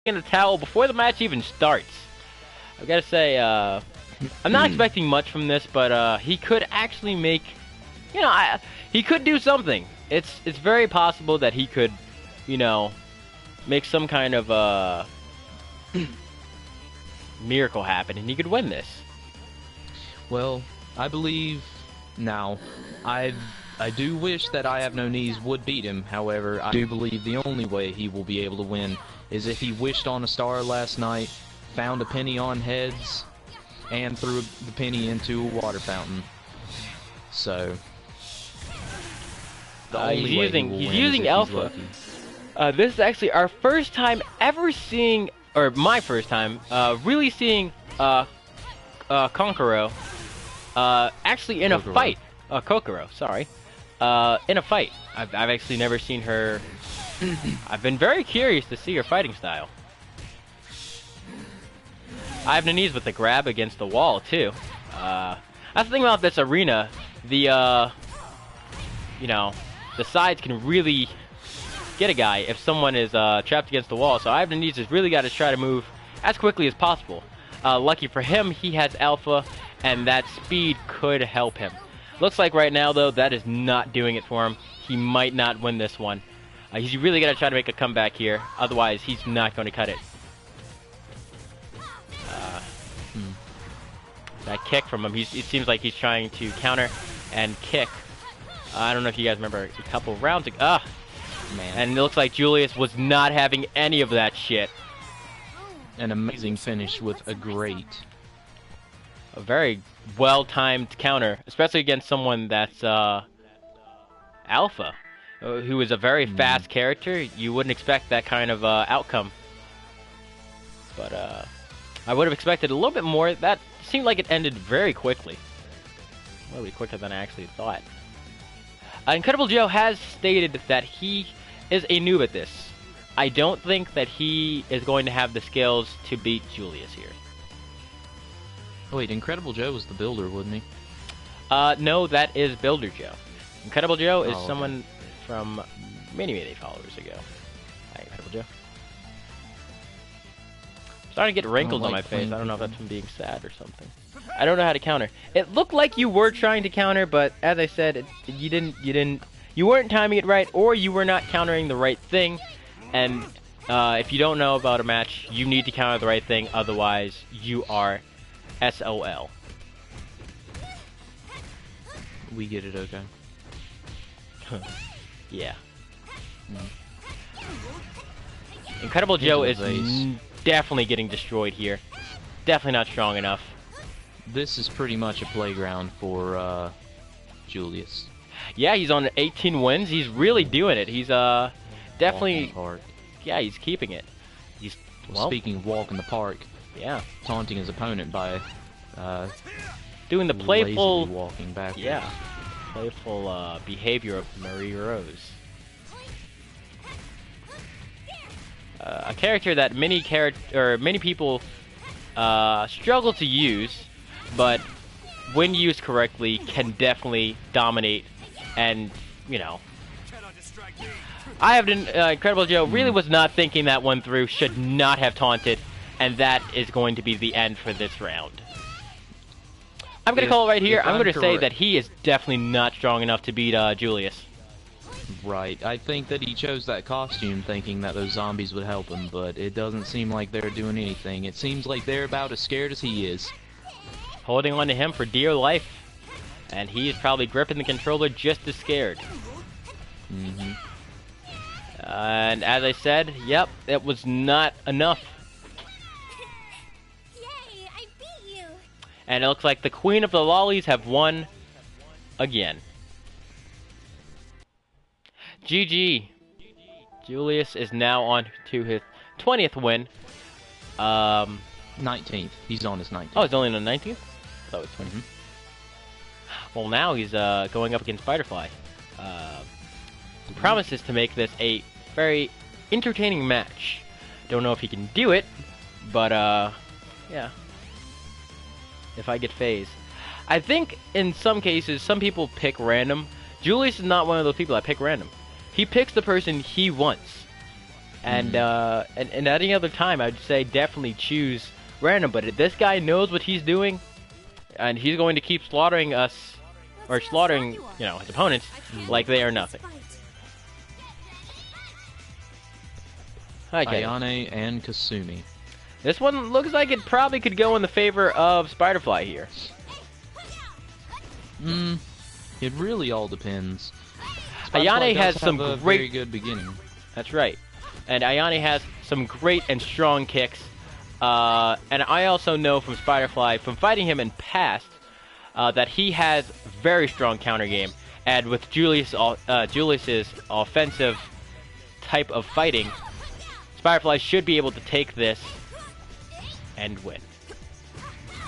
in the towel before the match even starts. I've got to say, I'm not expecting much from this, but he could actually make, you know, he could do something. It's very possible that he could, you know, make some kind of miracle happen, and he could win this. Well, I believe now. I do wish that I Have No Knees would beat him. However, I do believe the only way he will be able to win is if he wished on a star last night, found a penny on heads, and threw the penny into a water fountain. So he's using Alpha. This is actually our first time ever seeing, or my first time, really seeing Konkoro actually in a fight. Kokoro, sorry. In a fight. I've actually never seen her. I've been very curious to see her fighting style. I have no knees with the grab against the wall too. That's the thing about this arena. The you know, the sides can really get a guy if someone is trapped against the wall. So I have no knees has really got to try to move as quickly as possible. Lucky for him, he has Alpha, and that speed could help him. Looks like right now, though, that is not doing it for him. He might not win this one. He's really got to try to make a comeback here. Otherwise, he's not going to cut it. That kick from him, it seems like he's trying to counter and kick. I don't know if you guys remember a couple rounds ago. Man. And it looks like Julius was not having any of that shit. An amazing finish with a very well-timed counter, especially against someone that's Alpha, who is a very fast character. You wouldn't expect that kind of outcome. But I would have expected a little bit more. That seemed like it ended very quickly. Way quicker than I actually thought. Incredible Joe has stated that he is a noob at this. I don't think that he is going to have the skills to beat Julius here. Wait, Incredible Joe was the builder, wasn't he? No, that is Builder Joe. Incredible Joe is okay. someone from many followers ago. Hi, Incredible Joe. I'm starting to get wrinkles on my face. I don't know if that's from being sad or something. I don't know how to counter. It looked like you were trying to counter, but as I said, you weren't timing it right, or you were not countering the right thing. And if you don't know about a match, you need to counter the right thing, otherwise you are SOL. We get it, okay. Yeah. Incredible Joe is definitely getting destroyed here. Definitely not strong enough. This is pretty much a playground for Julius. Yeah, he's on 18 wins. He's really doing it. He's definitely. Yeah, he's keeping it. He's speaking of walk in the park. Yeah. Taunting his opponent by doing the playful walking backwards. Yeah. Playful behavior of Marie Rose. A character that many people struggle to use, but when used correctly can definitely dominate. And you know, I have Incredible Joe really was not thinking that one through, should not have taunted, and that is going to be the end for this round. I'm going to call it right here. I'm going to say that he is definitely not strong enough to beat Julius. Right. I think that he chose that costume thinking that those zombies would help him, but it doesn't seem like they're doing anything. It seems like they're about as scared as he is. Holding on to him for dear life, and he is probably gripping the controller just as scared. And as I said, yep, it was not enough. Yay, I beat you. And it looks like the Queen of the Lollies have won again. GG. Julius is now on to his 20th win. 19th. He's on his 19th. Oh, he's only on the 19th? I thought it was 20th. Well, now he's going up against Spiderfly. Promises to make this a very entertaining match. Don't know if he can do it, but yeah. If I get phased. I think in some cases, some people pick random. Julius is not one of those people that pick random. He picks the person he wants. And and any other time, I'd say definitely choose random. But this guy knows what he's doing, and he's going to keep slaughtering us, or slaughtering, you know, his opponents like they are nothing. Okay. Ayane and Kasumi. This one looks like it probably could go in the favor of Spiderfly here. It really all depends. Ayane Spiderfly has does some have a great... very good beginning. That's right. And Ayane has some great and strong kicks. And I also know from Spiderfly, from fighting him in past, that he has very strong counter game. And with Julius's offensive type of fighting, Spiderfly should be able to take this and win.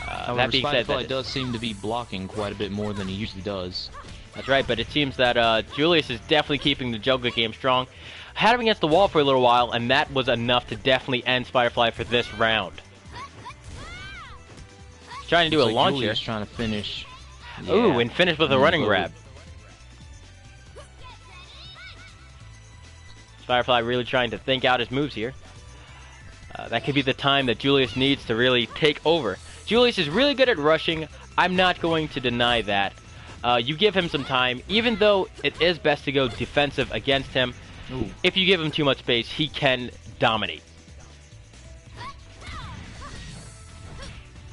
However, That being said, Spiderfly does seem to be blocking quite a bit more than he usually does. that's right, but it seems that Julius is definitely keeping the juggler game strong. Had him against the wall for a little while, and that was enough to definitely end Spiderfly for this round. He's trying to do a launcher. Julius trying to finish. Ooh, and finish with a running grab. Spiderfly really trying to think out his moves here. That could be the time that Julius needs to really take over. Julius is really good at rushing. I'm not going to deny that. You give him some time, even though it is best to go defensive against him. Ooh. If you give him too much space, he can dominate.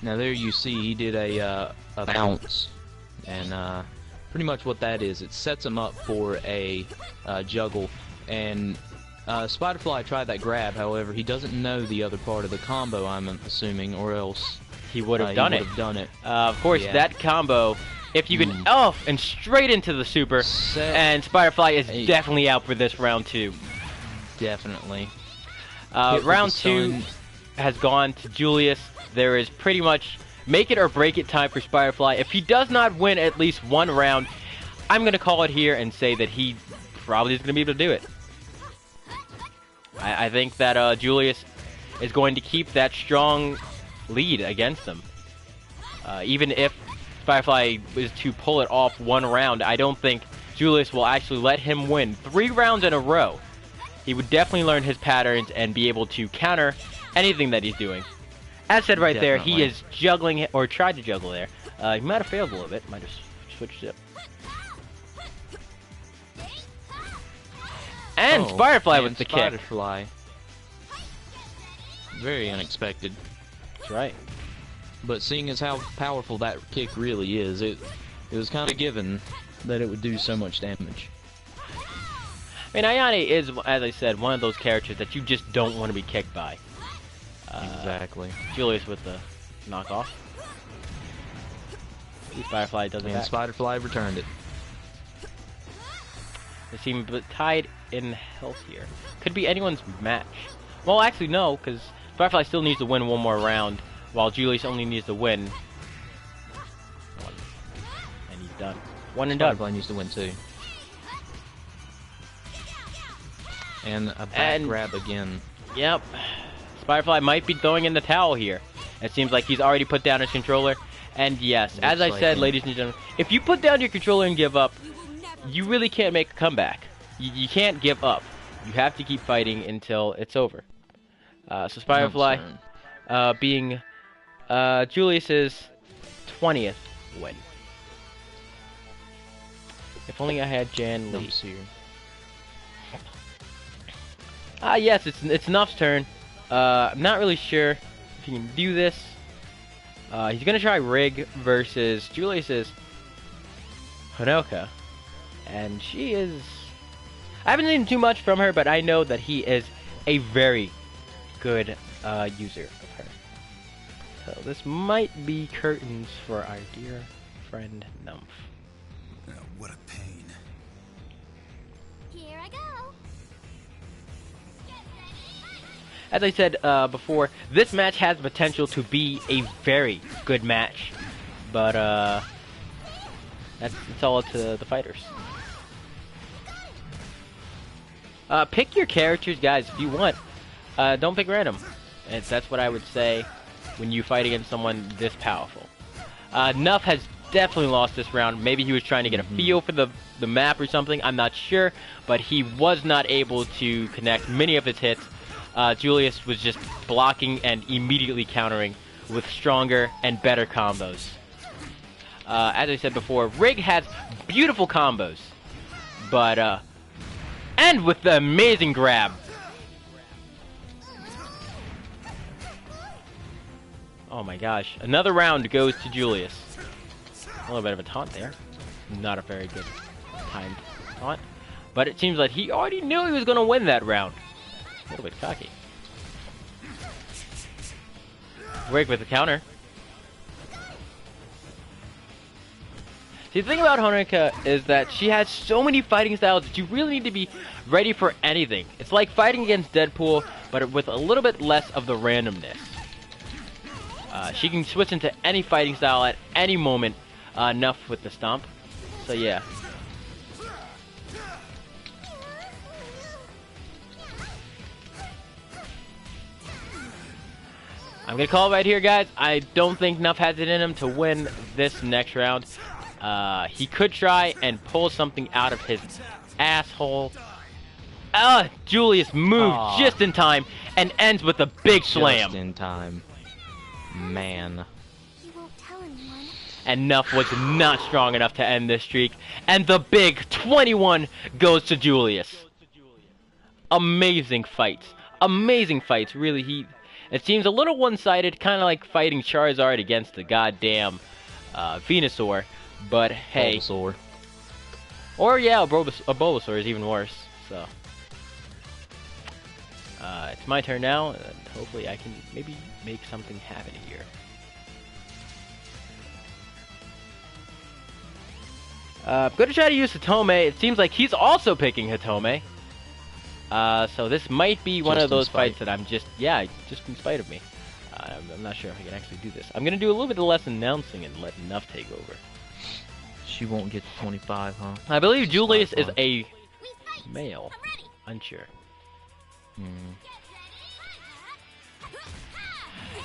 Now there you see he did a bounce, and pretty much what that is, it sets him up for a juggle. And Spiderfly tried that grab, however, he doesn't know the other part of the combo, I'm assuming, or else He would have done it. Of course, Yeah. that combo, if you can... Oh, and straight into the super. Set. And Spiderfly is Eight. definitely out for this round 2. Definitely. Hit with Round the 2 sun. has gone to Julius. There is pretty much make it or break it time for Spiderfly. If he does not win at least one round, I'm going to call it here and say that he probably is going to be able to do it. I think that Julius is going to keep that strong lead against him. Even if Spiderfly is to pull it off one round, I don't think Julius will actually let him win 3 rounds in a row. He would definitely learn his patterns and be able to counter anything that he's doing. As said right there, he is juggling, or tried to juggle there. He might have failed a little bit. Might have switched it. And Spiderfly with the kick. Spiderfly. Very unexpected. That's right. But seeing as how powerful that kick really is, it was kind of given that it would do so much damage. I mean, Ayane is, as I said, one of those characters that you just don't want to be kicked by. Exactly. Julius with the knockoff. Spiderfly doesn't And have. Spiderfly returned it. They seem tied in health here. Could be anyone's match. Well, actually, no, because Spiderfly still needs to win one more round, while Julius only needs to win one. And he's done. One and done. Spiderfly needs to win too. And a back And- grab again. Yep. Spiderfly might be throwing in the towel here. It seems like he's already put down his controller. And yes, as I Looks said, like it. ladies and gentlemen, if you put down your controller and give up, you really can't make a comeback. You can't give up. You have to keep fighting until it's over. So Spiderfly being Julius's 20th win. If only I had Jan Lee. Here. Yes, it's Nuff's turn. I'm not really sure if he can do this. He's gonna try Rig versus Julius's Honoka, and she is. I haven't seen too much from her, but I know that he is a very good user of her. So this might be curtains for our dear friend Numph. What a pain. Here I go. As I said before, this match has the potential to be a very good match, but it's all up to the fighters. Pick your characters, guys, if you want. Don't pick random. That's what I would say when you fight against someone this powerful. Nuff has definitely lost this round. Maybe he was trying to get a feel for the map or something. I'm not sure, but he was not able to connect many of his hits Julius was just blocking and immediately countering with stronger and better combos. As I said before, Rig has beautiful combos, but and with the amazing grab. Oh my gosh, another round goes to Julius. A little bit of a taunt there. Not a very good timed taunt. But it seems like he already knew he was going to win that round. A little bit cocky. Rig with the counter. See, the thing about Honoka is that she has so many fighting styles that you really need to be ready for anything. It's like fighting against Deadpool, but with a little bit less of the randomness. She can switch into any fighting style at any moment, enough with the stomp. So yeah. I'm gonna call it right here, guys. I don't think Nuff has it in him to win this next round. He could try and pull something out of his asshole. Julius moved just in time and ends with a big slam. Just in time. Man. You won't tell anyone. And Nuff was not strong enough to end this streak. And the big 21 goes to Julius. Amazing fights. Amazing fights. Really, it seems a little one-sided, kind of like fighting Charizard against the goddamn Venusaur. But hey. Bulbasaur. Or yeah, a Bulbasaur is even worse. So. It's my turn now, and hopefully I can maybe make something happen here. I'm going to try to use Hitome. It seems like he's also picking Hitome. So this might be one of those fights that I'm just in spite of me. I'm not sure if I can actually do this. I'm going to do a little bit less announcing and let Nuff take over. She won't get to 25, huh? I believe Julius is a male. Unsure.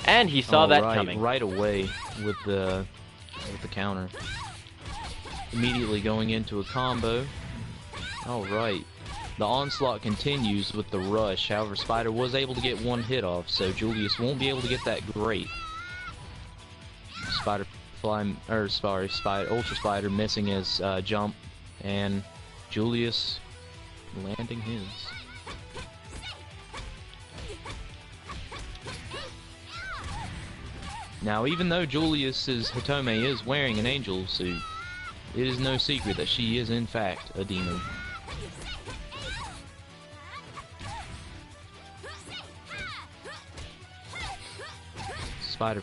And he saw that coming. Right away with the counter. Immediately going into a combo. Alright. The onslaught continues with the rush. However, Spider was able to get one hit off, so Julius won't be able to get that great. Ultra Spider missing his jump, and Julius landing his. Now, even though Julius's Hitome is wearing an angel suit, it is no secret that she is in fact a demon. Spider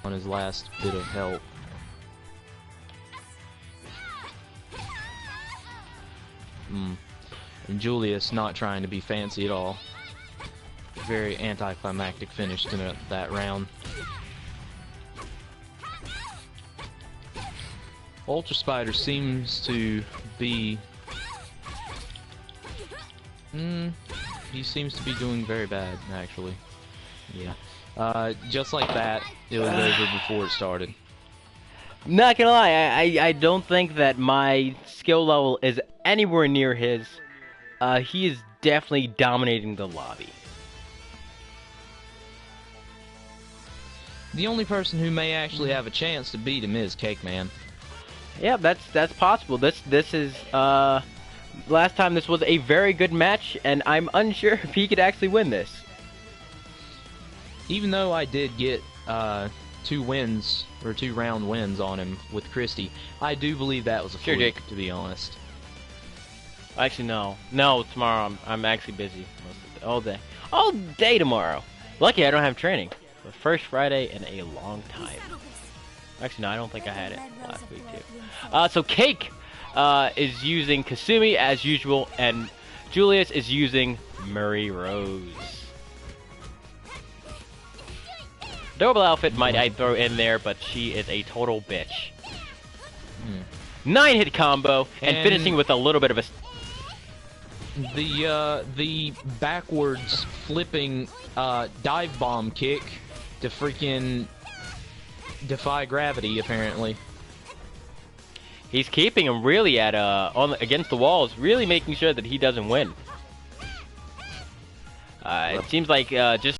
on his last bit of help. And Julius not trying to be fancy at all. Very anticlimactic finish to that round. Ultra Spider seems to be... he seems to be doing very bad, actually. Yeah. Just like that, it was over before it started. Not gonna lie, I don't think that my skill level is anywhere near his. He is definitely dominating the lobby. The only person who may actually have a chance to beat him is Cake Man. Yeah, that's possible. This is last time this was a very good match, and I'm unsure if he could actually win this. Even though I did get 2 round wins on him with Christy, I do believe that was a fluke, Jake. to be honest. Actually, no. Tomorrow I'm actually busy all day tomorrow. Lucky I don't have training. The first Friday in a long time. Actually, no, I don't think I had it last week too. So Cake is using Kasumi as usual, and Julius is using Murray Rose. Adorable outfit might I throw in there, but she is a total bitch. 9-hit combo and finishing with a little bit of a. The backwards flipping dive bomb kick to freaking defy gravity, apparently. He's keeping him really at against the walls, really making sure that he doesn't win. It seems like just